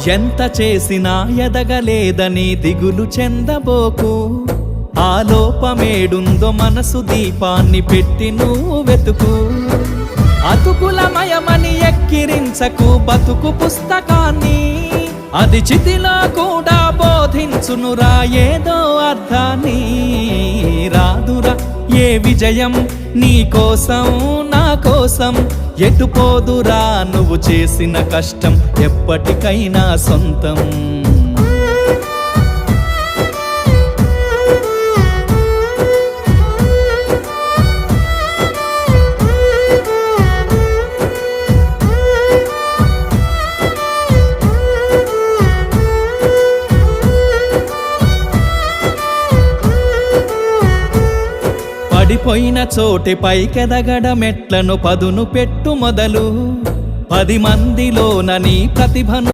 ఎంత చేసినా ఎదగలేదని దిగులు చెందబోకు. ఆ లోపమేడుందో మనసు దీపాన్ని పెట్టి నువ్వు వెతుకు. అతుకులమయమని ఎక్కిరించకు బతుకు పుస్తకాన్ని, అది చితిలో కూడా బోధించునురా ఏదో అర్థాన్ని. రాదురా ఏ విజయం నీ కోసం నా కోసం, ఎటుపోదురా నువ్వు చేసిన కష్టం ఎప్పటికైనా సొంతం. పడిపోయిన చోటి పైకెదగడ మెట్లను పదును పెట్టు మొదలు. 10 మందిలోన నీ ప్రతిభను